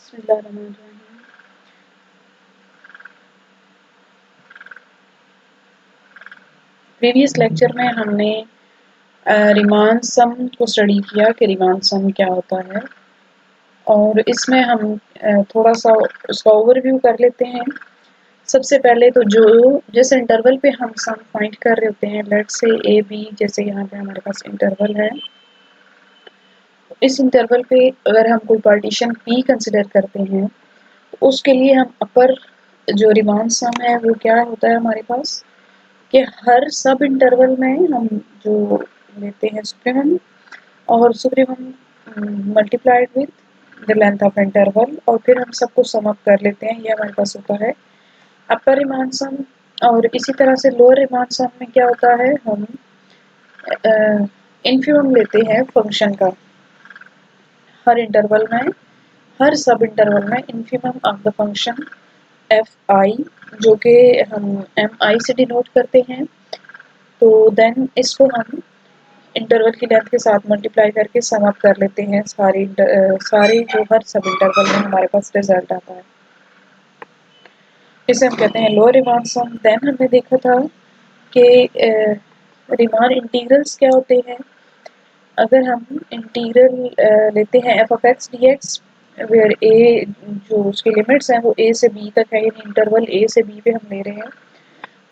बिस्मिल्लाहिर्रहमानिर्रहीम। Previous lecture में हमने रिमान सम को स्टडी किया कि रिमान सम क्या होता है, और इसमें हम थोड़ा सा उसका ओवरव्यू कर लेते हैं। सबसे पहले तो जिस इंटरवल पे हम सम फाइंड कर रहे होते हैं, लेट्स से ए बी, जैसे यहाँ पे हमारे पास इंटरवल है, इस इंटरवल पे अगर हम कोई पार्टीशन पी कंसिडर करते हैं तो उसके लिए हम अपर जो रिमान सम है वो क्या होता है हमारे पास, कि हर सब इंटरवल में हम जो लेते हैं सुप्रीमम, और supremum multiplied with the length of interval, और फिर हम सबको सम अप कर लेते हैं। ये हमारे पास होता है अपर रिमान सम। और इसी तरह से लोअर रिमान सम में क्या होता है, हम इन्फिमम लेते हैं फंक्शन का हर इंटरवल में, हर सब इंटरवल में infimum of the function F I, जो कि हम एम आई से डिनोट करते हैं। तो देन इसको हम इंटरवल की लेंथ के साथ मल्टीप्लाई करके सम अप कर लेते हैं सारे जो हर सब इंटरवल में हमारे पास रिजल्ट आता है, इसे हम कहते हैं लोअर रिमान सम। देन हमने देखा था कि रिमान इंटीग्रल्स क्या होते हैं। अगर हम इंटीग्रल लेते हैं F of X D X, where A जो उसकी लिमिट्स हैं वो ए से बी तक है, यानी इंटरवल ए से बी पे हम ले रहे हैं,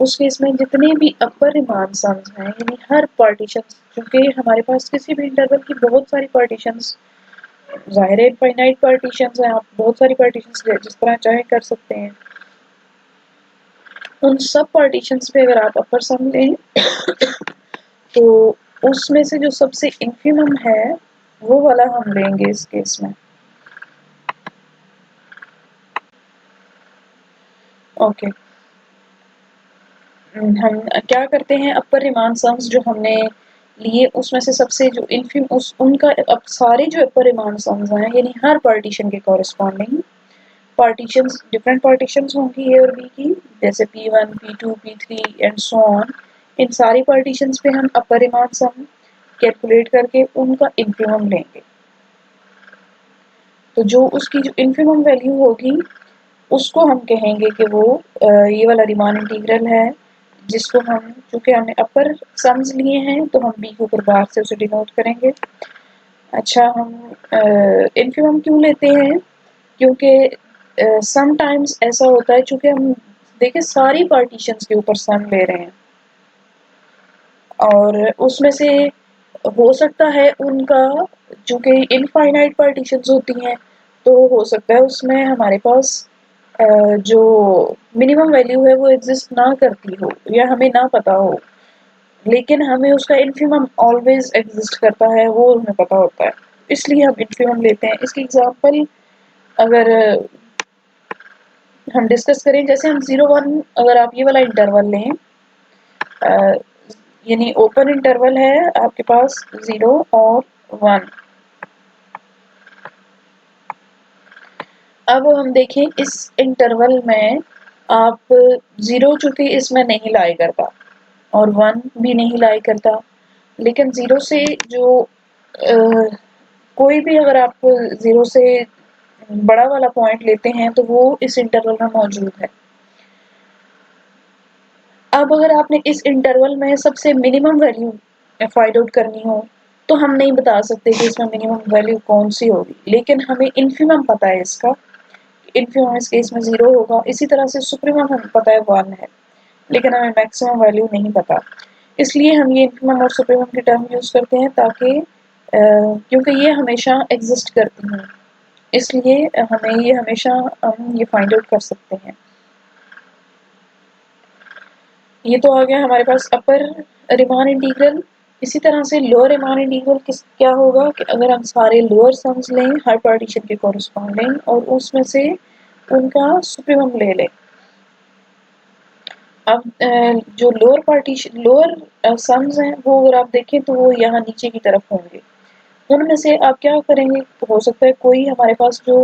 उस केस में जितने भी अपर रिमान सम्स हैं, यानी हर पार्टीशन, क्योंकि हमारे पास किसी भी इंटरवल की बहुत सारी पार्टीशंस, ज़ाहिर है इनफाइनाइट पार्टीशंस हैं, आप बहुत सारी पार्टीशंस जिस तरह चाहे कर सकते हैं। उन सब पार्टीशंस पे अगर आप अपर सम लें तो उसमें से जो सबसे इन्फिमम है वो वाला हम लेंगे इस केस में। ओके, हम क्या करते हैं, अपर रिमान सम्स जो हमने लिए उसमें से सबसे जो उनका अब सारे जो अपर रिमान सम्स हैं, यानी हर पार्टीशन के कॉरेस्पॉन्डिंग पार्टीशंस, डिफरेंट पार्टीशंस होंगी ए और बी की, जैसे P1, P2, P3 and so on. इन सारी पार्टीशंस पे हम अपर रिमान सम कैलकुलेट करके उनका इन्फिमम लेंगे। तो जो उसकी जो इन्फिमम वैल्यू होगी उसको हम कहेंगे कि वो ये वाला रिमान इंटीग्रल है, जिसको हम, चूँकि हमने अपर सम्स लिए हैं तो हम बी के ऊपर बार से उसे डिनोट करेंगे। अच्छा, हम इन्फिमम क्यों लेते हैं, क्योंकि समटाइम्स ऐसा होता है, चूँकि हम देखिए सारी पार्टीशंस के ऊपर सम ले रहे हैं और उसमें से हो सकता है उनका, चूँकि इनफाइनाइट पार्टीशंस होती हैं, तो हो सकता है उसमें हमारे पास जो मिनिमम वैल्यू है वो एग्जिस्ट ना करती हो या हमें ना पता हो, लेकिन हमें उसका इन्फिमम ऑलवेज एग्जिस्ट करता है, वो हमें पता होता है, इसलिए हम इन्फिमम लेते हैं। इसकी एग्जांपल अगर हम डिस्कस करें, जैसे हम 0-1, अगर आप ये वाला इंटरवल लें, यानी ओपन इंटरवल है आपके पास 0 और 1। अब हम देखें इस इंटरवल में आप 0 चूँकि इसमें नहीं लाई करता और 1 भी नहीं लाई करता, लेकिन 0 से जो कोई भी, अगर आप 0 से बड़ा वाला पॉइंट लेते हैं तो वो इस इंटरवल में मौजूद है। अब अगर आपने इस इंटरवल में सबसे मिनिमम वैल्यू फाइंड आउट करनी हो तो हम नहीं बता सकते कि इसमें मिनिमम वैल्यू कौन सी होगी, लेकिन हमें इन्फिमम पता है इसका, इन्फिमम इस केस में 0 होगा। इसी तरह से सुप्रीमम हमें पता है 1 है, लेकिन हमें मैक्सिमम वैल्यू नहीं पता, इसलिए हम ये इन्फिमम और सुप्रीमम की टर्म यूज़ करते हैं, ताकि क्योंकि ये हमेशा एग्जिस्ट करती हैं, इसलिए हमें ये हमेशा हम ये फाइंड आउट कर सकते हैं। ये तो आ गया हमारे पास अपर रिमान इंटीग्रल। इसी तरह से लोअर रिमान इंटीग्रल क्या होगा कि अगर हम सारे लोअर सम्स लें हर पार्टीशन के कॉरेस्पॉन्डिंग और उसमें से उनका सुप्रीमम ले लें। अब जो लोअर सम्स हैं वो अगर आप देखें तो वो यहाँ नीचे की तरफ होंगे। उनमें से आप क्या करेंगे, तो हो सकता है कोई हमारे पास जो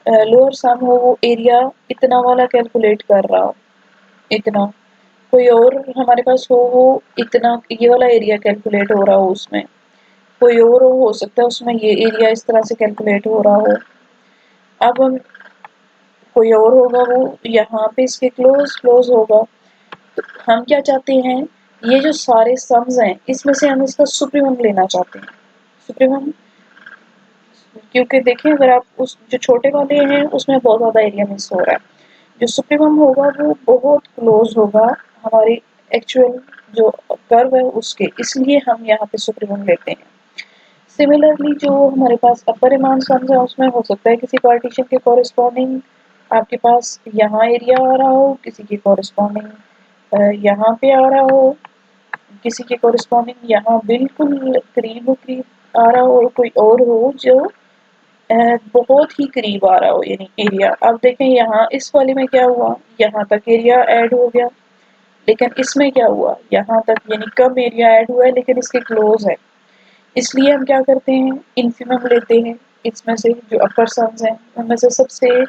लोअर सम हो वो एरिया इतना वाला कैलकुलेट कर रहा हो, इतना, कोई और हमारे पास वो इतना ये वाला एरिया कैलकुलेट हो रहा हो, उसमें कोई और हो सकता है उसमें ये एरिया इस तरह से कैलकुलेट हो रहा हो। अब हम कोई और होगा वो यहाँ पे इसके क्लोज होगा। तो हम क्या चाहते हैं, ये जो सारे सम्स हैं इसमें से हम इसका सुप्रीमम लेना चाहते हैं। सुप्रीमम, क्योंकि देखें अगर आप उस जो छोटे वाले हैं उसमें बहुत ज़्यादा एरिया मिस हो रहा है, जो सुप्रीमम होगा वो बहुत क्लोज होगा हमारी एक्चुअल जो कर्व है उसके, इसलिए हम यहाँ पे सुप्रीमम लेते हैं। सिमिलरली जो हमारे पास अपर रिमांड सम्स है उसमें हो सकता है किसी पार्टीशन के कॉरेस्पॉन्डिंग आपके पास यहाँ एरिया आ रहा हो, किसी के कॉरेस्पॉन्डिंग यहाँ पे आ रहा हो, किसी के कॉरेस्पॉन्डिंग यहाँ बिल्कुल करीब आ रहा हो, और कोई और हो जो बहुत ही करीब आ रहा हो यानी एरिया। अब देखें यहाँ इस वाले में क्या हुआ, यहाँ तक एरिया ऐड हो गया, लेकिन इसमें क्या हुआ, यहाँ तक यानी कम एरिया ऐड हुआ है लेकिन इसके क्लोज है। इसलिए हम क्या करते हैं, इन्फिमम लेते हैं इसमें से जो अपर सम्स हैं उनमें से सबसे,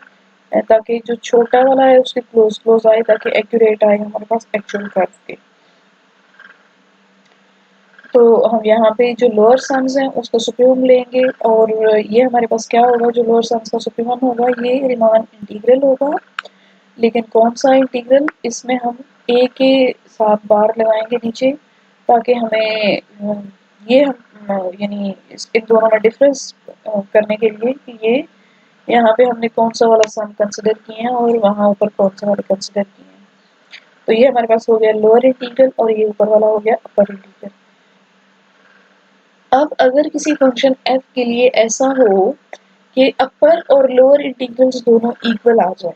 ताकि जो छोटा वाला है उसके क्लोज आए, ताकि एक्यूरेट आए हमारे पास एक्चुअल कर्व के। तो हम यहाँ पे जो लोअर सम्स हैं उसका सुप्रीमम लेंगे, और ये हमारे पास क्या होगा, जो लोअर सम्स का सुप्रीमम होगा ये रीमान इंटीग्रल होगा। लेकिन कौन सा इंटीग्रल, इसमें हम ए के साथ बार लगाएंगे नीचे, ताकि हमें ये हम यानी इन दोनों में डिफरेंस करने के लिए कि ये यहाँ पे हमने कौन सा वाला सम कंसिडर किए हैं और वहाँ ऊपर कौन सा वाला कंसिडर किए हैं। तो ये हमारे पास हो गया लोअर इंटीग्रल और ये ऊपर वाला हो गया अपर इंटीग्रल। अब अगर किसी फंक्शन f के लिए ऐसा हो कि अपर और लोअर इंटीग्रल्स दोनों इक्वल आ जाए,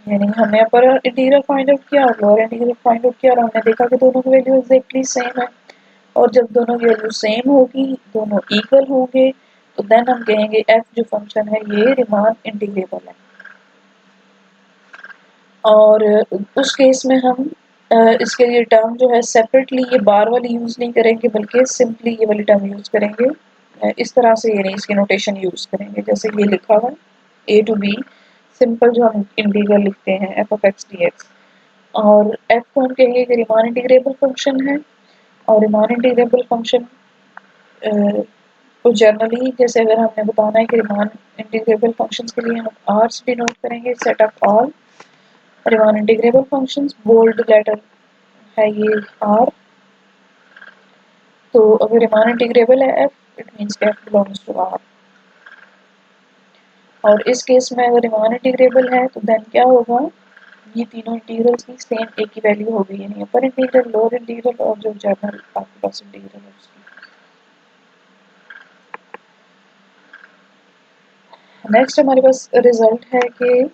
यानी हमने अपर इंटीग्रल फाइंड आउट किया और लोअर इंटीग्रल फाइंड आउट किया और हमने देखा कि दोनों की वैल्यू एग्जैक्टली सेम है, और जब दोनों की वैल्यू सेम होगी, दोनों इक्वल होंगे, तो देन हम कहेंगे f जो फंक्शन है ये रीमान इंटीग्रेबल है। और उस केस में हम इसके लिए टर्म जो है सेपरेटली ये बार वाली यूज़ नहीं करेंगे, बल्कि सिंपली ये वाली टर्म यूज़ करेंगे। इस तरह से यानी इसकी नोटेशन यूज़ करेंगे, जैसे ये लिखा हुआ है a टू b, सिंपल जो हम इंटीग्रल लिखते हैं f ऑफ x dx, और f को हम कहेंगे कि रीमान इंटीग्रेबल फंक्शन है। और रीमान इंटीग्रेबल फंक्शन तो जनरली जैसे अगर हमने बताना है कि रीमान इंटीग्रेबल फंक्शंस के लिए हम r से डिनोट करेंगे, set of all Riemann integrable functions, bold letter है ये r। तो अगर रीमान इंटीग्रेबल है f, it means f belongs to r। और इस केस में अगर रीमान इंटीग्रेबल है तो देन क्या होगा, ये तीनों इंटीग्रल्स की सेम एक ही वैल्यू होगी, यानी अपर इंटीग्रल, लोअर इंटीग्रल और जो जनरल आपके पास इंटीग्रल है उसकी। नेक्स्ट हमारे पास रिजल्ट है कि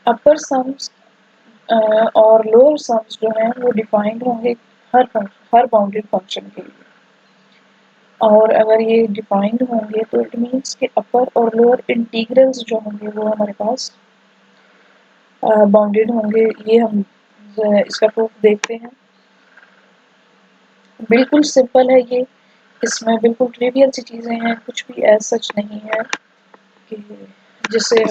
अपर सम्स और लोअर सम्स जो हैं वो डिफाइंड होंगे हर बाउंडेड फंक्शन के लिए। और अगर ये डिफाइंड होंगे तो इट मीन्स कि अपर और लोअर इंटीग्रल्स जो होंगे वो हमारे पास बाउंडेड होंगे। ये हम इसका प्रूफ देखते हैं, बिल्कुल सिंपल है ये, इसमें बिल्कुल ट्रिवियल सी चीज़ें हैं, कुछ भी एज सच नहीं है कि जिससे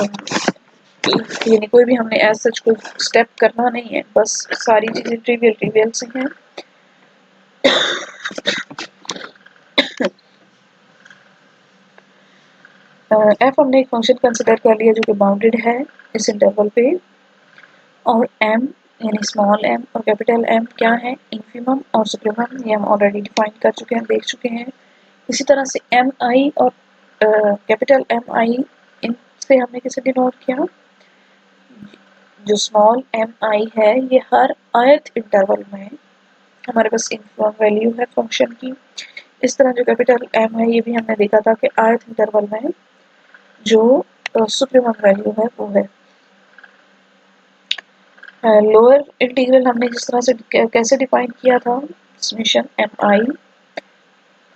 यानी कोई भी हमने एज सच कोई स्टेप करना नहीं है, बस सारी चीज़ें ट्रिवियल सी हैं। एफ हमने एक फंक्शन कंसिडर कर लिया जो कि बाउंडेड है इस इंटरवल पे, और एम यानी स्मॉल एम और कैपिटल एम क्या है, इन्फिमम और सुप्रीमम, ये हम ऑलरेडी डिफाइन कर चुके हैं, देख चुके हैं। इसी तरह से एम आई और कैपिटल एम आई, इनसे हमने किसे डिनोट किया, जो स्मॉल एम आई है ये हर ith इंटरवल में हमारे पास इन्फिमम वैल्यू है फंक्शन की। इस तरह जो कैपिटल एम है ये भी हमने देखा था कि ith इंटरवल में जो सुप्रीमम वैल्यू है वो है। लोअर इंटीग्रल हमने जिस तरह से कैसे डिफाइन किया था, समेशन एम आई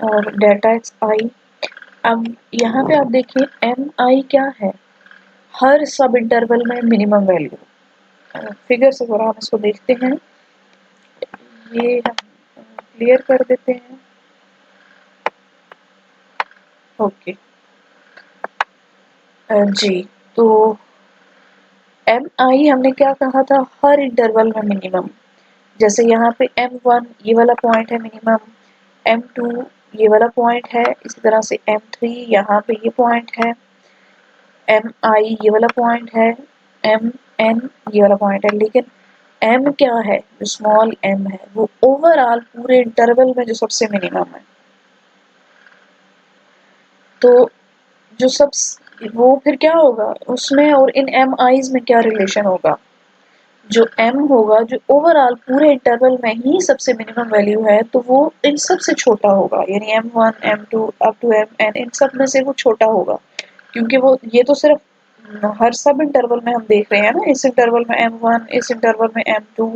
और डेल्टा एक्स आई। अब यहाँ पे आप देखिए एम आई क्या है, हर सब इंटरवल में मिनिमम वैल्यू। फिगर से थोड़ा हम इसको देखते हैं, ये हम क्लियर कर देते हैं। ओके जी, तो एम आई हमने क्या कहा था, हर इंटरवल में मिनिमम। जैसे यहाँ पे M1 ये वाला पॉइंट है मिनिमम, M2 ये वाला पॉइंट है, इसी तरह से M3 यहाँ पे ये पॉइंट है, एम आई ये वाला पॉइंट है, एम एन ये वाला पॉइंट है, लेकिन एम क्या है, जो स्मॉल एम है वो ओवरऑल पूरे इंटरवल में जो सबसे मिनिमम है। तो जो सब वो फिर क्या होगा उसमें और इन एम आईज में क्या रिलेशन होगा, जो m होगा जो ओवरऑल पूरे इंटरवल में ही सबसे मिनिमम वैल्यू है तो वो इन सब से छोटा होगा, यानी m1 m2 up to mn इन सब में से वो छोटा होगा, क्योंकि वो ये तो सिर्फ हर सब इंटरवल में हम देख रहे हैं ना, इस इंटरवल में m1 इस इंटरवल में m2,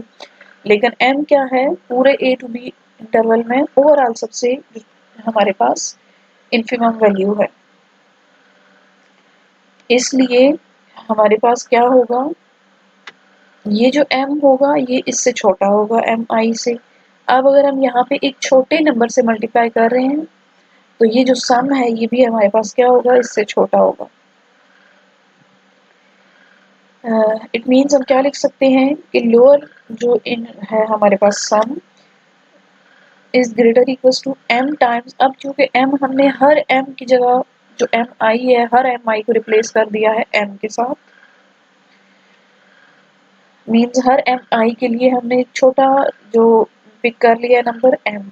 लेकिन m क्या है पूरे a टू b इंटरवल में ओवरऑल सबसे हमारे पास इन्फिमम वैल्यू है। इसलिए हमारे पास क्या होगा, ये जो m होगा ये इससे छोटा होगा mi से। अब अगर हम यहाँ पे एक छोटे नंबर से मल्टीप्लाई कर रहे हैं तो ये जो सम है ये भी हमारे पास क्या होगा, इससे छोटा होगा। इट मीन्स हम क्या लिख सकते हैं कि लोअर जो इन है हमारे पास sum is greater equals to m times, अब चूंकि m हमने हर m की जगह जो mi है हर mi को रिप्लेस कर दिया है m के साथ, मीन्स हर mi के लिए हमने एक छोटा जो पिक कर लिया नंबर m।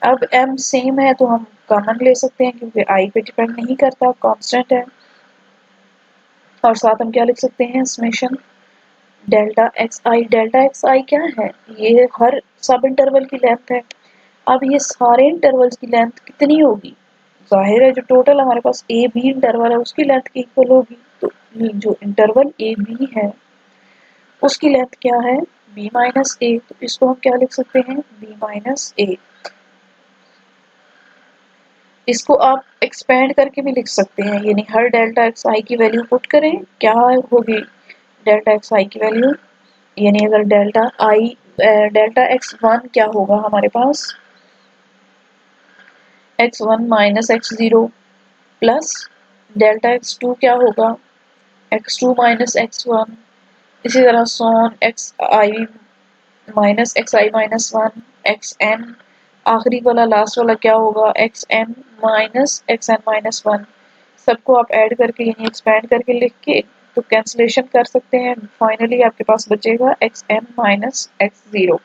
अब m सेम है तो हम कॉमन ले सकते हैं क्योंकि i पे डिपेंड नहीं करता, कांस्टेंट है। और साथ हम क्या लिख सकते हैं, समेशन डेल्टा एक्स आई क्या है, ये हर सब इंटरवल की लेंथ है। अब ये सारे इंटरवल्स की लेंथ कितनी होगी, जाहिर है जो टोटल हमारे पास ए बी इंटरवल है उसकी लेंथ की इक्वल होगी, तो जो इंटरवल ए बी है उसकी लेंथ क्या है b माइनस ए, तो इसको हम क्या लिख सकते हैं b माइनस ए। इसको आप एक्सपेंड करके भी लिख सकते हैं, यानी हर डेल्टा एक्स आई की वैल्यू पुट करें, क्या होगी डेल्टा एक्स आई की वैल्यू, यानी अगर डेल्टा एक्स वन क्या होगा हमारे पास x1 minus x zero plus delta x2 क्या होगा x2 माइनस x1, इसी तरह सोन एक्स आई माइनस वन एक्स एन, आखिरी वाला लास्ट वाला क्या होगा एक्स एन माइनस वन। सबको आप ऐड करके यानी एक्सपैंड करके लिख के तो कैंसलेशन कर सकते हैं, फाइनली आपके पास बचेगा x n minus x zero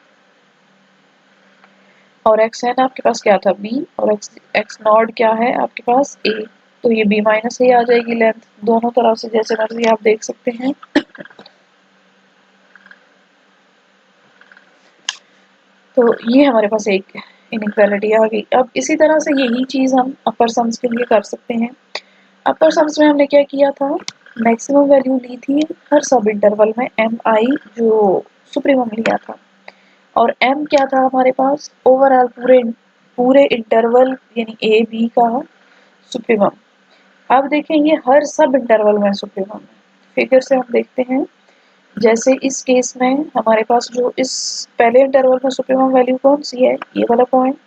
और एक्स एन आपके पास क्या था b और एक्स नॉट क्या है आपके पास a, तो ये b माइनस a आ जाएगी लेंथ, दोनों तरफ से जैसे मर्जी आप देख सकते हैं। तो ये हमारे पास एक इनइक्वालिटी आ गई। अब इसी तरह से यही चीज़ हम अपर सम्स के लिए कर सकते हैं। अपर सम्स में हमने क्या किया था, मैक्सिमम वैल्यू ली थी हर सब इंटरवल में एम आई जो सुप्रीमम लिया था, और m क्या था हमारे पास ओवरऑल पूरे पूरे इंटरवल यानी ए बी का सुप्रीमम। अब देखें ये हर सब इंटरवल में सुप्रीमम है, फिगर से हम देखते हैं। जैसे इस केस में हमारे पास जो इस पहले इंटरवल में सुप्रीमम वैल्यू कौन सी है, ये वाला पॉइंट,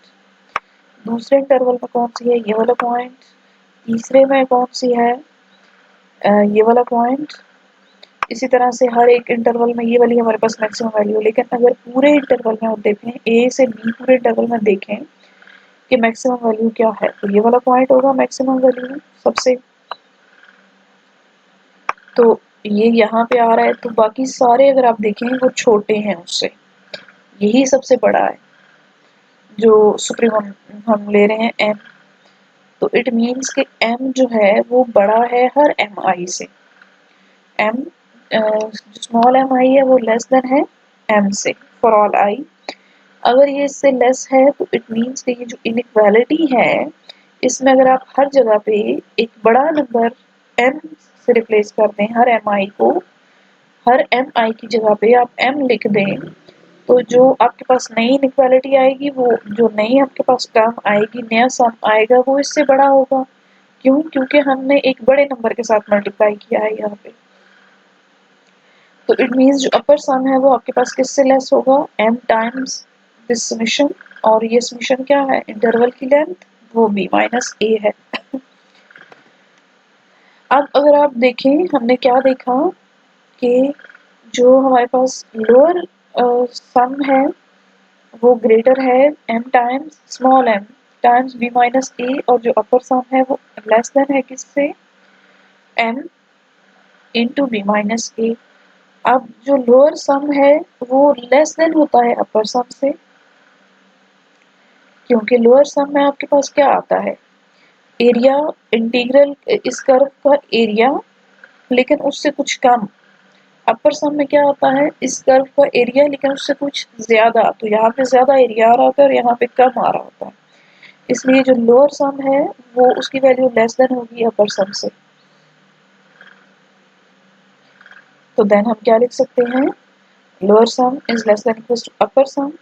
दूसरे इंटरवल में कौन सी है, ये वाला पॉइंट, तीसरे में कौन सी है, ये वाला पॉइंट, इसी तरह से हर एक इंटरवल में ये वाली हमारे पास मैक्सिमम वैल्यू। लेकिन अगर पूरे इंटरवल में आप देखें ए से बी पूरे इंटरवल में देखें कि मैक्सिमम वैल्यू क्या है, तो ये वाला पॉइंट होगा मैक्सिमम वैल्यू सबसे, तो ये यहाँ पे आ रहा है, तो बाकी सारे अगर आप देखें वो छोटे हैं उससे, यही सबसे बड़ा है जो सुप्रीमम हम ले रहे हैं m, तो इट मीन्स कि m जो है वो बड़ा है हर एम आई से, m जो स्मॉल एम आई है वो लेस देन है m से फॉर ऑल i। अगर ये इससे लेस है तो इट मीन्स कि ये जो इनइक्वालिटी है इसमें अगर आप हर जगह पे एक बड़ा नंबर m से रिप्लेस कर दें, हर एम आई को हर एम आई की जगह पे आप m लिख दें, तो जो आपके पास नई इनइक्वालिटी आएगी, वो जो नई आपके पास टर्म आएगी, नया सम आएगा वो इससे बड़ा होगा। क्यों, क्योंकि हमने एक बड़े नंबर के साथ मल्टीप्लाई किया है यहाँ पे। तो इट मीन्स जो अपर सम है वो आपके पास किससे लेस होगा, m टाइम्स दिस समेशन, और ये समेशन क्या है इंटरवल की लेंथ वो b माइनस a है। अब अगर आप देखें हमने क्या देखा कि जो हमारे पास लोअर सम है वो ग्रेटर है m times small m times b minus a, और जो अपर सम है वो लेस देन है किससे m इंटू बी माइनस ए। अब जो लोअर सम है वो लेस देन होता है अपर सम से, क्योंकि लोअर सम में आपके पास क्या आता है, एरिया, इंटीग्रल इस कर्व का एरिया लेकिन उससे कुछ कम। अपर सम में क्या आता है, इस कर्व का एरिया लेकिन उससे कुछ ज्यादा, तो यहाँ पे ज्यादा एरिया आ रहा होता है और यहाँ पे कम आ रहा होता है, इसलिए जो लोअर सम है वो उसकी वैल्यू लेस देन होगी अपर सम से। तो देन हम क्या लिख सकते हैं, lower sum is less than equal to upper sum.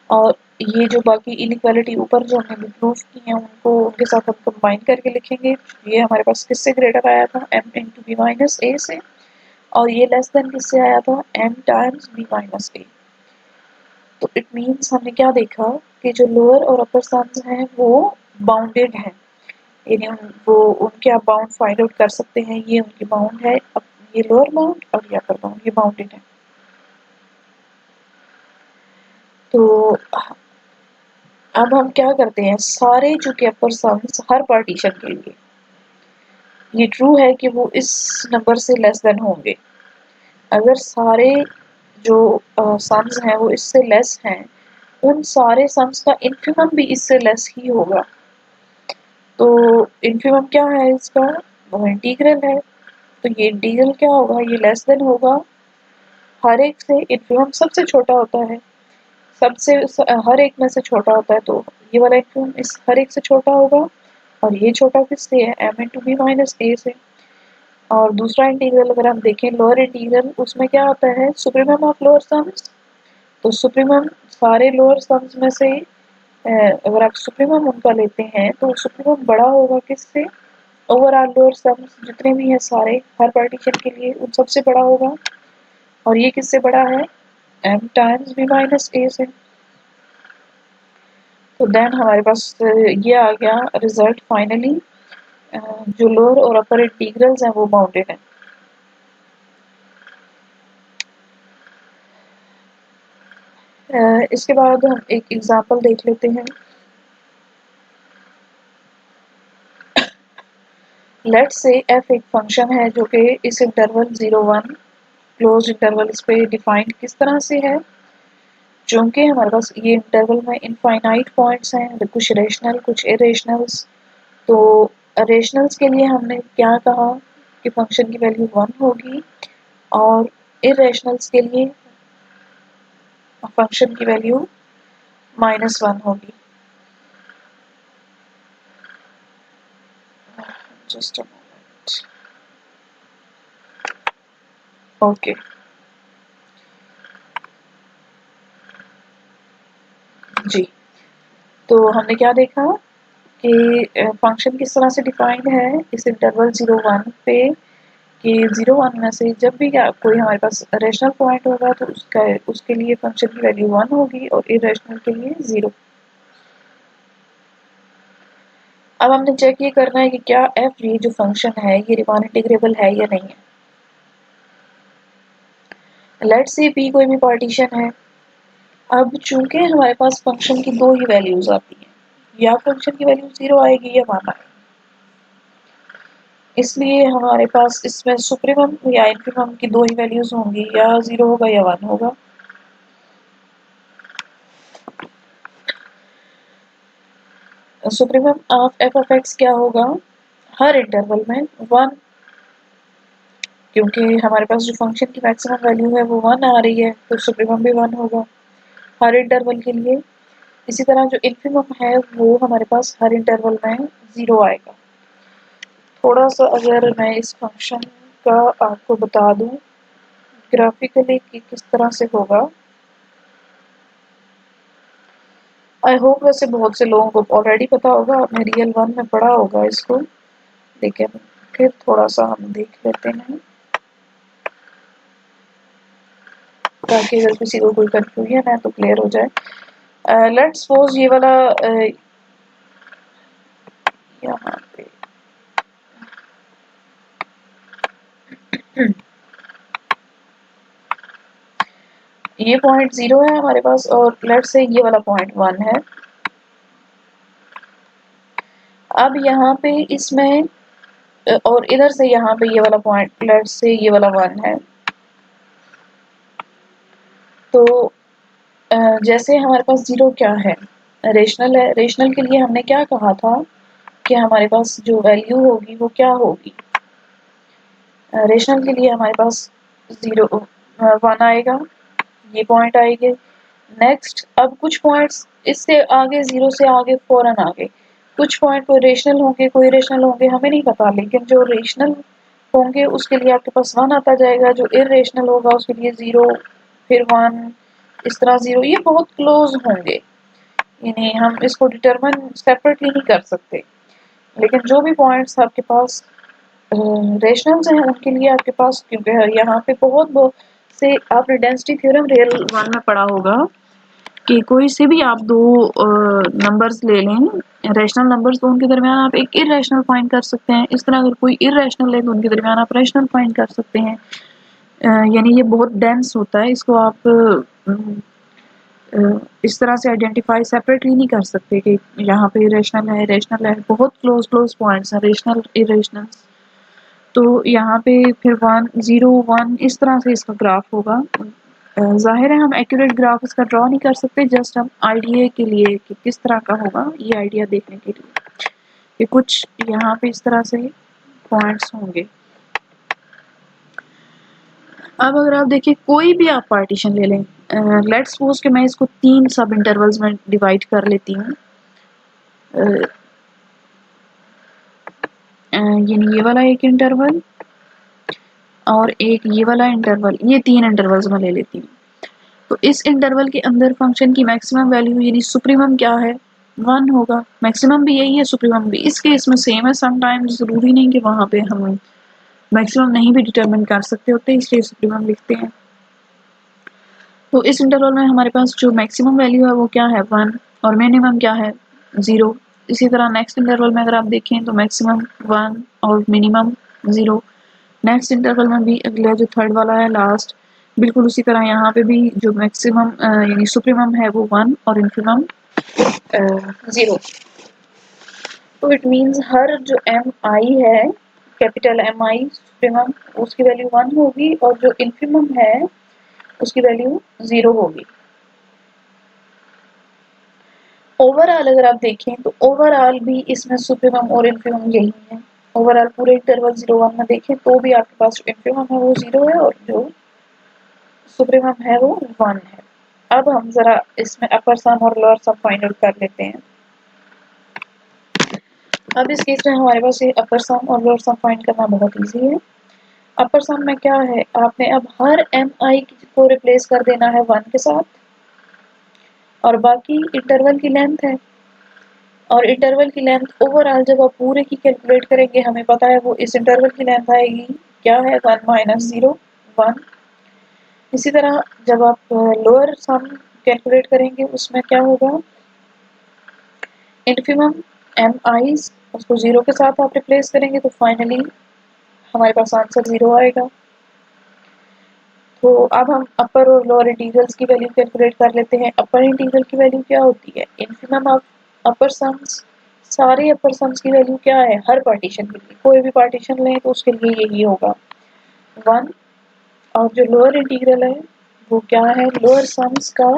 और ये जो बाकी इनइक्वालिटी ऊपर जो हमने प्रूव की है उनको उनके साथ हम कंबाइन करके लिखेंगे। ये हमारे पास किससे ग्रेटर आया था, m इंटू बी माइनस ए से, और ये लेस देन किससे आया था, m टाइम्स बी माइनस ए। तो इट मीन्स हमने क्या देखा कि जो लोअर और अपर सम्स हैं वो बाउंडेड हैं, यानी वो उनके आप बाउंड फाइंड आउट कर सकते हैं, ये उनकी बाउंड है, अब ये लोअर बाउंड और ये अपर बाउंड, ये बाउंडेड है। तो अब हम क्या करते हैं, सारे जो कि अपर सम्स हर पार्टीशन के लिए ये ट्रू है कि वो इस नंबर से लेस देन होंगे। अगर सारे जो सम्स हैं वो इससे लेस हैं, उन सारे सम्स का इन्फिमम भी इससे लेस ही होगा। तो इन्फिमम क्या है इसका, वो इंटीग्रल है, तो ये इंटीग्रल क्या होगा, ये लेस देन होगा हर एक से, इन्फिमम सबसे छोटा होता है, सबसे हर एक में से छोटा होता है, तो ये वाला इन्फिमम इस हर एक से छोटा होगा, और ये छोटा किससे है, m इंटू बी माइनस ए से। और दूसरा इंटीग्रल अगर हम देखें लोअर इंटीग्रल, उसमें क्या आता है, सुप्रीमम ऑफ लोअर सम्स। तो सुप्रीमम सारे लोअर सम्स में से अगर आप सुप्रीमम उनका लेते हैं तो सुप्रीमम बड़ा होगा किससे, ओवरऑल लोअर सम्स जितने भी हैं सारे हर पार्टीशन के लिए उन सबसे बड़ा होगा, और ये किससे बड़ा है, m टाइम्स बी माइनस ए से। तो देन हमारे पास ये आ गया रिजल्ट फाइनली, जो लोअर और अपर इंटीग्रल्स हैं वो बाउंडेड हैं। इसके बाद हम एक एग्जांपल देख लेते हैं। लेट्स से f एक फंक्शन है जो कि इस इंटरवल 0 1 क्लोज इंटरवल इस पे डिफाइंड किस तरह से है, चूंकि हमारे पास ये इंटरवल में इनफाइनाइट पॉइंट्स हैं, कुछ रेशनल कुछ इरेशनल्स। तो रेशनल्स के लिए हमने क्या कहा कि फंक्शन की वैल्यू 1 होगी, और इरेशनल्स के लिए फंक्शन की वैल्यू -1 होगी। जस्ट अ मोमेंट, ओके जी। तो हमने क्या देखा कि फंक्शन किस तरह से डिफाइंड है इस इंटरवल 0 1 पे, कि 0 1 में से जब भी कोई हमारे पास रेशनल पॉइंट होगा तो उसके लिए फंक्शन की वैल्यू 1 होगी और इरेशनल के लिए 0। अब हमने चेक ये करना है कि क्या f ये जो फंक्शन है ये रीमान इंटीग्रेबल है या नहीं है। लेट्स से p कोई भी पार्टीशन है। अब चूंकि हमारे पास फंक्शन की दो ही वैल्यूज आती हैं, या फंक्शन की वैल्यू 0 आएगी या 1 आएगी, इसलिए हमारे पास इसमें सुप्रीमम या इन्फिमम की दो ही वैल्यूज होंगी, या 0 होगा या 1 होगा। Supremum of F of x क्या होगा, हर इंटरवल में 1, क्योंकि हमारे पास जो फंक्शन की मैक्सिमम वैल्यू है वो 1 आ रही है, तो सुप्रीमम भी 1 होगा हर इंटरवल के लिए। इसी तरह जो इन्फिमम है वो हमारे पास हर इंटरवल में 0 आएगा। थोड़ा सा अगर मैं इस फंक्शन का आपको बता दूं ग्राफिकली कि किस तरह से होगा, आई होप वैसे बहुत से लोगों को ऑलरेडी पता होगा, आपने रियल 1 में पढ़ा होगा इसको, लेकिन फिर थोड़ा सा हम देख लेते हैं ताकि अगर किसी को कोई कंफ्यूजन है तो क्लियर हो जाए। लेट्स सपोज ये वाला यहाँ पे ये पॉइंट 0 है हमारे पास, और लेट्स से ये वाला पॉइंट 1 है। अब यहाँ पे इसमें और इधर से यहाँ पे ये वाला पॉइंट लेट से ये वाला 1 है। तो जैसे हमारे पास 0 क्या है, रेशनल है। रेशनल के लिए हमने क्या कहा था कि हमारे पास जो वैल्यू होगी वो क्या होगी, रेशनल के लिए हमारे पास 1 आएगा, ये पॉइंट आएंगे। नेक्स्ट अब कुछ पॉइंट्स इससे आगे 0 से आगे फौरन आगे कुछ पॉइंट कोई रेशनल होंगे कोई रेशनल होंगे हमें नहीं पता, लेकिन जो रेशनल होंगे उसके लिए आपके पास 1 आता जाएगा, जो इरेशनल होगा उसके लिए 0 फिर 1, इस तरह 0, ये बहुत क्लोज होंगे, यानी हम इसको डिटरमिन सेपरेटली नहीं कर सकते। लेकिन जो भी पॉइंट्स आपके पास रेशनल्स हैं उनके लिए आपके पास, क्योंकि यहाँ पे बहुत से आपने डेंसिटी थ्योरम रियल 1 में पढ़ा होगा कि कोई से भी आप दो नंबर्स ले लें रेशनल नंबर्स, तो उनके दरमियान आप एक इरेशनल फाइंड कर सकते हैं। इस तरह अगर कोई इरेशनल है तो उनके दरमियान आप रेशनल फाइंड कर सकते हैं। यानी ये बहुत डेंस होता है, इसको आप इस तरह से आइडेंटिफाई सेपरेटली नहीं कर सकते कि यहाँ पे रेशनल है रेशनल है, बहुत क्लोज पॉइंट्स हैं रेशनल इरेशनल। तो यहाँ पे फिर 1 0 1 इस तरह से इसका ग्राफ होगा। ज़ाहिर है हम एक्यूरेट ग्राफ इसका ड्रॉ नहीं कर सकते, जस्ट हम आइडिया के लिए कि किस तरह का होगा, ये आइडिया देखने के लिए कि कुछ यहाँ पे इस तरह से पॉइंट्स होंगे। अब अगर आप देखिए कोई भी आप पार्टीशन ले लें, लेट्स सपोज कि मैं इसको 3 सब इंटरवल्स में डिवाइड कर लेती हूँ, यानी ये वाला एक इंटरवल और एक ये वाला इंटरवल, ये 3 इंटरवल्स में ले लेती हूँ। तो इस इंटरवल के अंदर फंक्शन की मैक्सिमम वैल्यू यानी सुप्रीमम क्या है, 1 होगा। मैक्सिमम भी यही है, सुप्रीमम भी। इस केस में सेम है, समटाइम्स ज़रूरी नहीं कि वहाँ पे हम मैक्सिमम नहीं भी डिटरमिन कर सकते होते, इसलिए सुप्रीमम लिखते हैं। तो इस इंटरवल में हमारे पास जो मैक्सिमम वैल्यू है वो क्या है, 1, और मिनिमम क्या है, 0। इसी तरह नेक्स्ट इंटरवल में अगर आप देखें तो मैक्सिमम 1 और मिनिमम 0। नेक्स्ट इंटरवल में भी अगला जो थर्ड वाला है लास्ट, बिल्कुल उसी तरह यहाँ पे भी जो मैक्सिमम यानी सुप्रीमम है वो 1 और इन्फिमम 0। तो इट मीन्स हर जो एम आई है, कैपिटल एम आई सुप्रीमम, उसकी वैल्यू 1 होगी और जो इन्फिमम है उसकी वैल्यू 0 होगी। ओवरऑल अगर आप देखें तो ओवरऑल भी इसमें सुप्रीमम और इन्फिमम यही है। ओवरऑल पूरे इंटरवल 0 1 में देखें तो भी आपके पास जो इन्फिमम है वो 0 है और जो सुप्रीमम है वो 1 है। अब हम जरा इसमें अपर सम और लोअर सम फाइंड आउट कर लेते हैं। अब इस केस में हमारे पास ये अपर सम और लोअर सम फाइंड करना बहुत इजी है। अपर सम में क्या है, आपने अब हर एम आई को रिप्लेस कर देना है 1 के साथ और बाकी इंटरवल की लेंथ है, और इंटरवल की लेंथ ओवरऑल जब आप पूरे की कैलकुलेट करेंगे हमें पता है वो इस इंटरवल की लेंथ आएगी क्या है, 1 - 0 1। इसी तरह जब आप लोअर सम कैलकुलेट करेंगे उसमें क्या होगा, इन्फिमम एम आईज उसको 0 के साथ आप रिप्लेस करेंगे तो फाइनली हमारे पास आंसर 0 आएगा। तो अब हम अपर और लोअर इंटीग्रल्स की वैल्यू कैलकुलेट कर लेते हैं। अपर इंटीग्रल की वैल्यू क्या होती है, इन्फिमम ऑफ अपर सम्स, सारे अपर सम्स की वैल्यू क्या है हर पार्टीशन के लिए, कोई भी पार्टीशन लें तो उसके लिए यही होगा 1। और जो लोअर इंटीग्रल है वो क्या है, लोअर सम्स का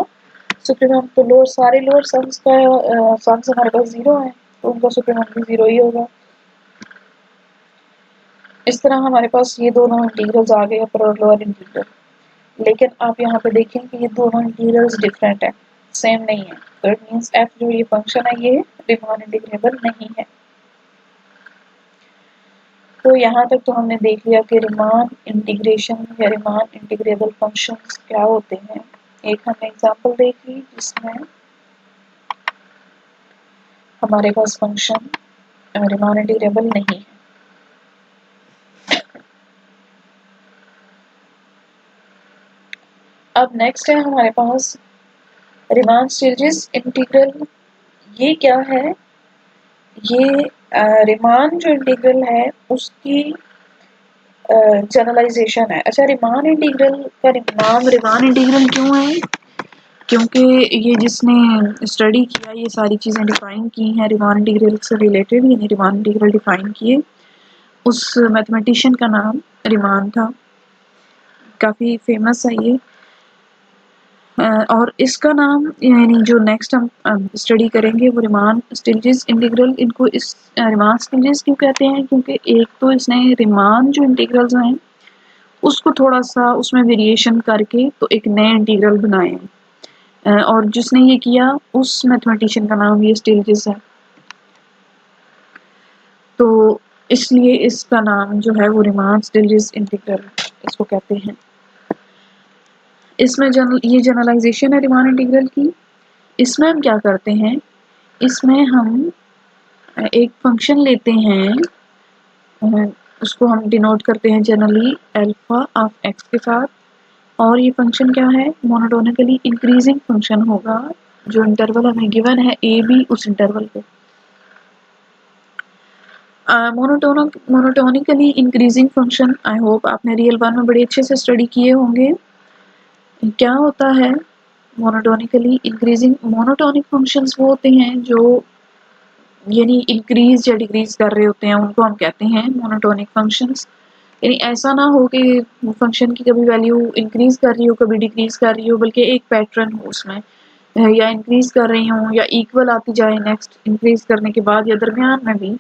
सुप्रीमम, तो लोअर सारे लोअर सम्स का सम्स हमारे पास 0 है तो उनका सुप्रीमम भी 0 ही होगा। इस तरह हमारे पास ये दोनों इंटीग्रल्स आ गए, अपर और लोअर इंटीग्रल। लेकिन आप यहाँ पे देखें कि ये दोनों इंटीग्रल्स डिफरेंट है, सेम नहीं है। तो इट मीन्स एफ जो ये फंक्शन है ये रीमान इंटीग्रेबल नहीं है। तो यहाँ तक तो हमने देख लिया कि रीमान इंटीग्रेशन या रीमान इंटीग्रेबल फंक्शंस क्या होते हैं। एक हमने एग्जांपल देख ली जिसमें हमारे पास फंक्शन रीमान इंटीग्रेबल नहीं है। अब नेक्स्ट है हमारे पास रीमान स्टेजेस इंटीग्रल। ये क्या है, ये रीमान जो इंटीग्रल है उसकी जनरलाइजेशन है। अच्छा, रीमान इंटीग्रल का नाम रीमान इंटीग्रल क्यों है, क्योंकि ये जिसने स्टडी किया ये सारी चीज़ें डिफाइन की हैं रीमान इंटीग्रल से रिलेटेड, यानी रीमान इंटीग्रल डिफाइन किए उस मैथमेटिशियन का नाम रिमान था, काफ़ी फेमस है ये। और इसका नाम यानी जो नेक्स्ट हम स्टडी करेंगे वो रिमान स्टिल्जिस इंटीग्रल। इनको इस रिमान स्टिल्जिस क्यों कहते हैं, क्योंकि एक तो इसने रिमान जो इंटीग्रल्स हैं उसको थोड़ा सा उसमें वेरिएशन करके तो एक नए इंटीग्रल बनाए हैं, और जिसने ये किया उस मैथमेटिशियन का नाम ये स्टिल्जिस है, तो इसलिए इसका नाम जो है वो रिमान स्टिल्जिस इंटीग्रल इसको कहते हैं। इसमें ये जनरलाइजेशन है रिमान इंटीग्रल की। इसमें हम क्या करते हैं, इसमें हम एक फंक्शन लेते हैं, उसको हम डिनोट करते हैं जनरली अल्फा ऑफ एक्स के साथ, और ये फंक्शन क्या है, मोनोटोनिकली इंक्रीजिंग फंक्शन होगा जो इंटरवल हमें गिवन है ए बी, उस इंटरवल पे monotonically increasing function. I hope आपने रियल वन में बड़े अच्छे से स्टडी किए होंगे। क्या होता है मोनोटोनिकली इंक्रीजिंग, मोनोटोनिक फंक्शंस वो होते हैं जो यानी इंक्रीज या डिक्रीज कर रहे होते हैं, उनको हम कहते हैं मोनोटोनिक फंक्शंस। यानी ऐसा ना हो कि फंक्शन की कभी वैल्यू इंक्रीज कर रही हो कभी डिक्रीज कर रही हो, बल्कि एक पैटर्न हो उसमें, या इंक्रीज कर रही हूँ या इक्वल आती जाए नेक्स्ट इंक्रीज करने के बाद, या दरमियान में भी,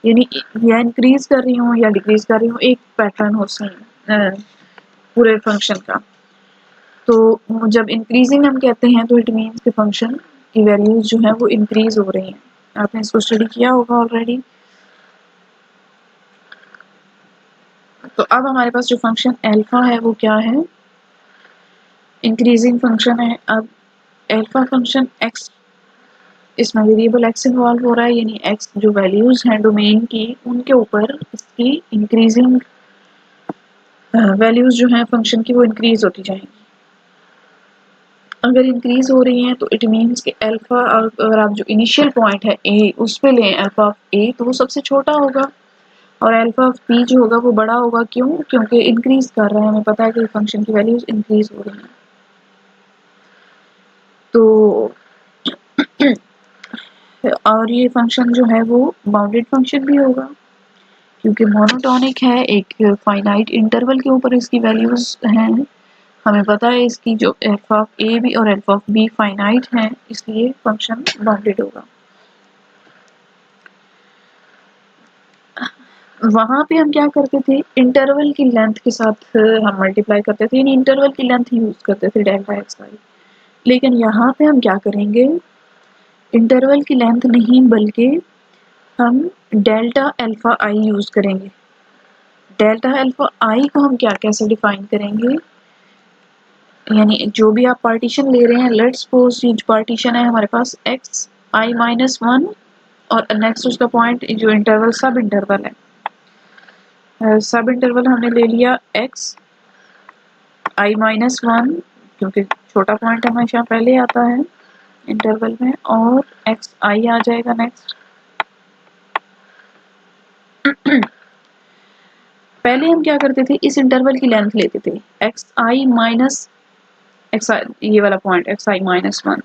यानी या इंक्रीज कर रही हूँ या डिक्रीज कर रही हूँ, एक पैटर्न हो सेम पूरे फंक्शन का। तो जब इंक्रीजिंग हम कहते हैं तो इट मीन्स कि फंक्शन की वैल्यूज जो है वो इंक्रीज हो रही हैं। आपने इसको स्टडी किया होगा ऑलरेडी। तो अब हमारे पास जो फंक्शन अल्फा है वो क्या है, इंक्रीजिंग फंक्शन है। अब अल्फा फंक्शन एक्स, इसमें वेरिएबल एक्स इन्वॉल्व हो रहा है, यानी एक्स जो वैल्यूज हैं डोमेन की उनके ऊपर इसकी इंक्रीजिंग वैल्यूज जो हैं फंक्शन की वो इंक्रीज होती जाएंगी। अगर इंक्रीज हो रही हैं तो इट मीन्स कि अल्फा, अगर आप जो इनिशियल पॉइंट है ए उस पे लें अल्फा ऑफ ए, तो वो सबसे छोटा होगा, और अल्फा ऑफ बी जो होगा वो बड़ा होगा। क्यों, क्योंकि इंक्रीज कर रहा है, हमें पता है कि फंक्शन की वैल्यूज इंक्रीज हो रही हैं। तो और ये फंक्शन जो है वो बाउंडेड फंक्शन भी होगा, क्योंकि मोनोटोनिक है, एक फाइनाइट इंटरवल के ऊपर इसकी वैल्यूज हैं। हमें पता है इसकी जो एल्फा ऑफ ए बी और एल्फा ऑफ बी फाइनाइट हैं, इसलिए फंक्शन बाउंडेड होगा। वहां पे हम क्या करते थे, इंटरवल की लेंथ के साथ हम मल्टीप्लाई करते थे, यानी इंटरवल की लेंथ यूज करते थे डेल्टा एक्स वाई। लेकिन यहाँ पे हम क्या करेंगे, इंटरवल की लेंथ नहीं बल्कि हम डेल्टा अल्फा आई यूज करेंगे। डेल्टा अल्फा आई को हम क्या कैसे डिफाइन करेंगे, यानी जो भी आप पार्टीशन ले रहे हैं, लेट्स सपोज ये पार्टीशन है हमारे पास एक्स आई माइनस वन, और नेक्स्ट उसका पॉइंट जो इंटरवल सब इंटरवल है, सब इंटरवल हमने ले लिया एक्स आई माइनस वन, क्योंकि छोटा पॉइंट हमेशा पहले आता है इंटरवल में, और एक्स आई आ जाएगा नेक्स्ट। पहले हम क्या करते थे, इस इंटरवल की लेंथ लेते थे एक्स आई माइनस एक्स, ये वाला पॉइंट एक्स आई माइनस वन।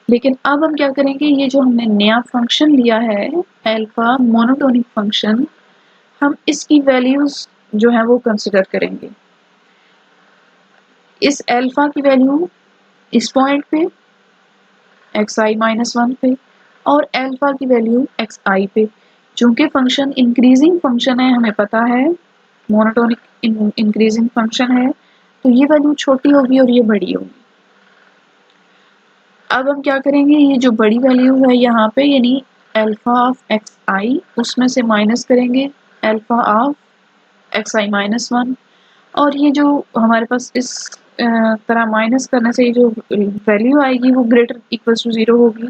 लेकिन अब हम क्या करेंगे, ये जो हमने नया फंक्शन लिया है अल्फा मोनोटोनिक फंक्शन, हम इसकी वैल्यूज जो है वो कंसिडर करेंगे। इस अल्फा की वैल्यू इस पॉइंट पे एक्स आई माइनस वन पे, और अल्फा की वैल्यू एक्स आई पे। चूंकि फंक्शन इंक्रीजिंग फंक्शन है, हमें पता है मोनोटोनिक इंक्रीजिंग फंक्शन है, तो ये वैल्यू छोटी होगी और ये बड़ी होगी। अब हम क्या करेंगे, ये जो बड़ी वैल्यू है यहाँ पे यानी अल्फा ऑफ एक्स आई, उसमें से माइनस करेंगे alpha of x I minus one, और ये जो हमारे पास इस तरह माइनस करने से ये जो वैल्यू आएगी वो ग्रेटर इक्वल टू जीरो होगी,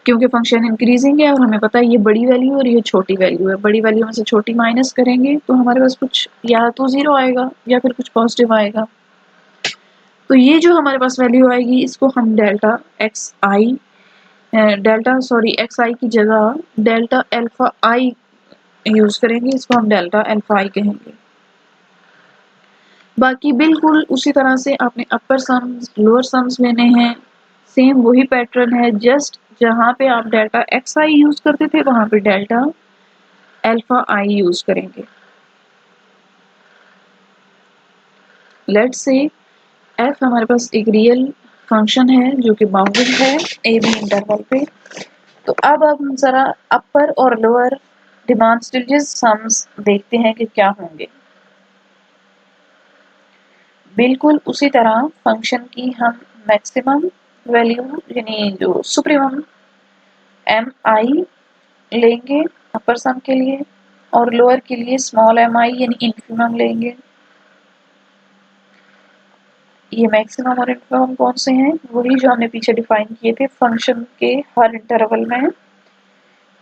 क्योंकि फंक्शन इंक्रीजिंग है और हमें पता है ये बड़ी वैल्यू और ये छोटी वैल्यू है। बड़ी वैल्यू में से छोटी माइनस करेंगे तो हमारे पास कुछ या तो जीरो आएगा या फिर कुछ पॉजिटिव आएगा। तो ये जो हमारे पास वैल्यू आएगी इसको हम डेल्टा एक्स आई, डेल्टा सॉरी एक्स आई की जगह डेल्टा अल्फा आई यूज करेंगे, इसको हम डेल्टा अल्फा आई कहेंगे। बाकी बिल्कुल उसी तरह से आपने अपर सम्स लोअर सम्स लेने हैं, सेम वही पैटर्न है, जस्ट जहाँ पे आप डेल्टा एक्स आई यूज करते थे वहां पे डेल्टा अल्फा आई यूज करेंगे। लेट्स से एफ हमारे पास एक रियल फंक्शन है जो कि बाउंडेड है ए बी इंटरवल पे। तो अब हम जरा अपर और लोअर डिमांड स्टिल्जेस सम्स देखते हैं कि क्या होंगे। बिल्कुल उसी तरह फंक्शन की हम मैक्सिमम वैल्यू यानी जो सुप्रीमम एम आई लेंगे अपर सम के लिए और लोअर के लिए स्मॉल एम आई यानी इन्फिमम लेंगे। ये मैक्सिमम और इन्फिमम कौन से हैं? वही जो हमने पीछे डिफाइन किए थे फंक्शन के हर इंटरवल में,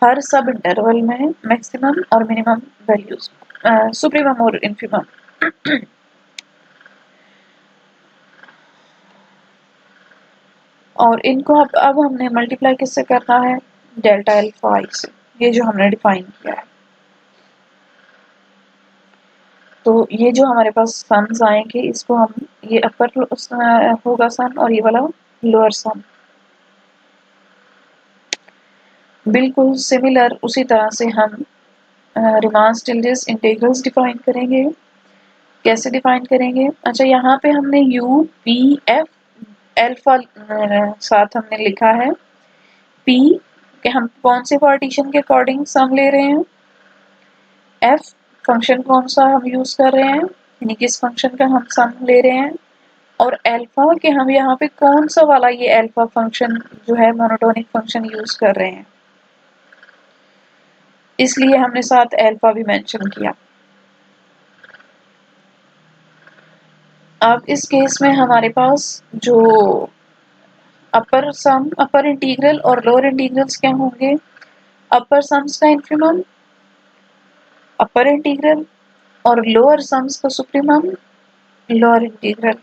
हर सब इंटरवल में मैक्सिमम और मिनिमम वैल्यूज, सुप्रीमम और इन्फिमम। और इनको अब हमने मल्टीप्लाई किससे करना है? डेल्टा अल्फा आई से, ये जो हमने डिफाइन किया है। तो ये जो हमारे पास सम्स आएंगे इसको हम, ये अपर होगा सम और ये वाला लोअर सम। बिल्कुल सिमिलर उसी तरह से हम रिमान स्टिल्जेस इंटीग्रल्स डिफाइन करेंगे। कैसे डिफाइन करेंगे? अच्छा, यहाँ पे हमने यू पी एफ अल्फा साथ हमने लिखा है पी के हम कौन से पार्टीशन के अकॉर्डिंग सम ले रहे हैं, एफ फंक्शन कौन सा हम यूज कर रहे हैं यानी किस फंक्शन का हम सम ले रहे हैं, और अल्फा के हम यहाँ पे कौन सा वाला ये अल्फा फंक्शन जो है मोनोटोनिक फंक्शन यूज कर रहे हैं, इसलिए हमने साथ अल्फा भी मेंशन किया। अब इस केस में हमारे पास जो अपर सम, अपर इंटीग्रल और लोअर इंटीग्रल्स क्या होंगे? अपर सम्स का इंफिमम अपर इंटीग्रल और लोअर सम्स का सुप्रीमम लोअर इंटीग्रल।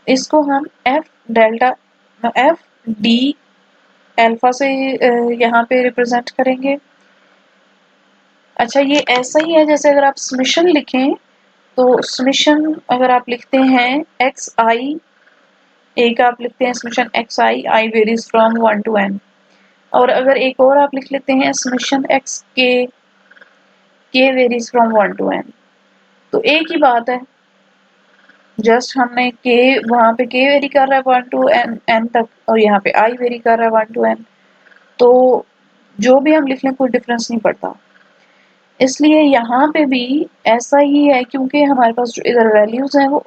इसको हम F delta F D alpha से यहाँ पे रिप्रेजेंट करेंगे। अच्छा, ये ऐसा ही है जैसे अगर आप समेशन लिखें तो समेशन अगर आप लिखते हैं एक्स आई, एक आप लिखते हैं summation x I varies from 1 to n, और अगर एक और आप लिख लेते हैं समेशन एक्स के वेरीज फ्रॉम 1 to n, तो एक ही बात है, जस्ट हमने के वहाँ पे के वेरी कर रहा है 1 to n तक और यहाँ पे आई वेरी कर रहा है 1 to n, तो जो भी हम लिख लें कोई डिफरेंस नहीं पड़ता। इसलिए यहाँ पे भी ऐसा ही है क्योंकि हमारे पास जो इधर वैल्यूज हैं वो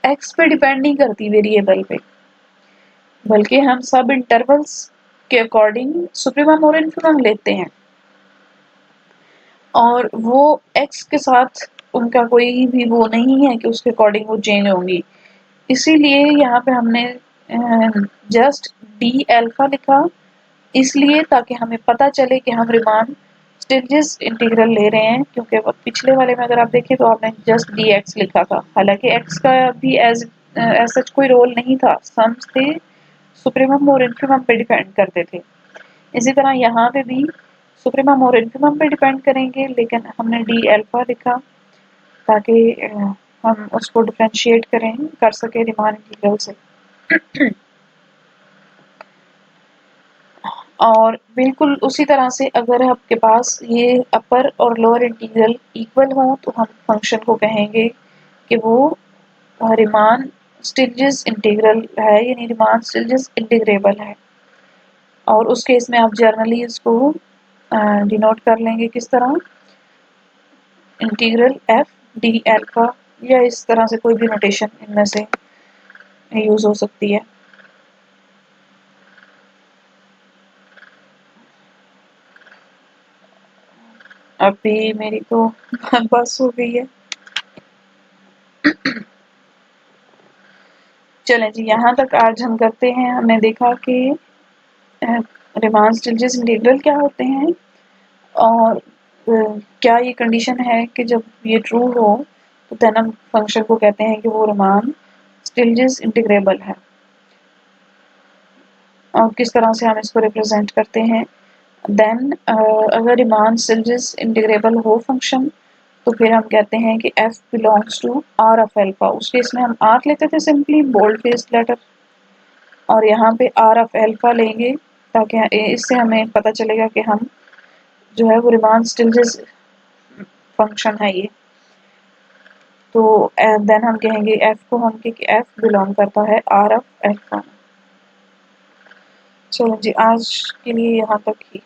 एक्स पे डिपेंड नहीं करती वेरिएबल पे, बल्कि हम सब इंटरवल्स के अकॉर्डिंग सुप्रीमम और इन्फिमम लेते हैं और वो एक्स के साथ उनका कोई भी वो नहीं है कि उसके अकॉर्डिंग वो चेंज होंगी। इसीलिए यहाँ पे हमने जस्ट डी अल्फा लिखा, इसलिए ताकि हमें पता चले कि हम रिमान स्टिल्जेस इंटीग्रल ले रहे हैं, क्योंकि पिछले वाले में अगर आप देखें तो आपने जस्ट डी एक्स लिखा था, हालांकि एक्स का भी एज सच कोई रोल नहीं था, सम्स थे सुप्रीमम और इन्फिमम पे डिपेंड करते थे। इसी तरह यहाँ पे भी सुप्रीमम और इन्फिमम पे डिपेंड करेंगे, लेकिन हमने डी अल्फा लिखा ताकि हम उसको डिफ्रेंशिएट कर सके रिमान इंटीग्रल से। और बिल्कुल उसी तरह से अगर आपके पास ये अपर और लोअर इंटीग्रल इक्वल हो तो हम फंक्शन को कहेंगे कि वो रिमान स्टिल्जेस इंटीग्रल है यानी रिमान स्टिल्जेस इंटीग्रेबल है। और उस केस में आप जर्नली इसको डिनोट कर लेंगे किस तरह, इंटीग्रल एफ डी अल्फा, या इस तरह से कोई भी नोटेशन इनमें से यूज हो सकती है। अभी मेरी तो बस हो गई है। चलें जी, यहाँ तक आज हम करते हैं। हमने देखा कि रिमान स्टिल्जेस इंटीग्रल क्या होते हैं और क्या ये कंडीशन है कि जब ये ट्रू हो तो देन हम फंक्शन को कहते हैं कि वो रिमान स्टिल्जेस इंटीग्रेबल है, और किस तरह से हम इसको रिप्रेजेंट करते हैं। देन अगर रिमान स्टिल्जेस इंटीग्रेबल हो फंक्शन तो फिर हम कहते हैं कि f belongs to r of alpha. उस केस में हम r लेते थे सिंपली बोल्ड फेस्ड लेटर, और यहाँ पे r ऑफ अल्फा लेंगे ताकि इससे हमें पता चलेगा कि हम जो है वो रिमान स्टिल्स फंक्शन है ये। तो देन हम कहेंगे एफ को हम कि एफ बिलोंग करता है आर ऑफ एफ का। चलो जी आज के लिए यहाँ तक ही।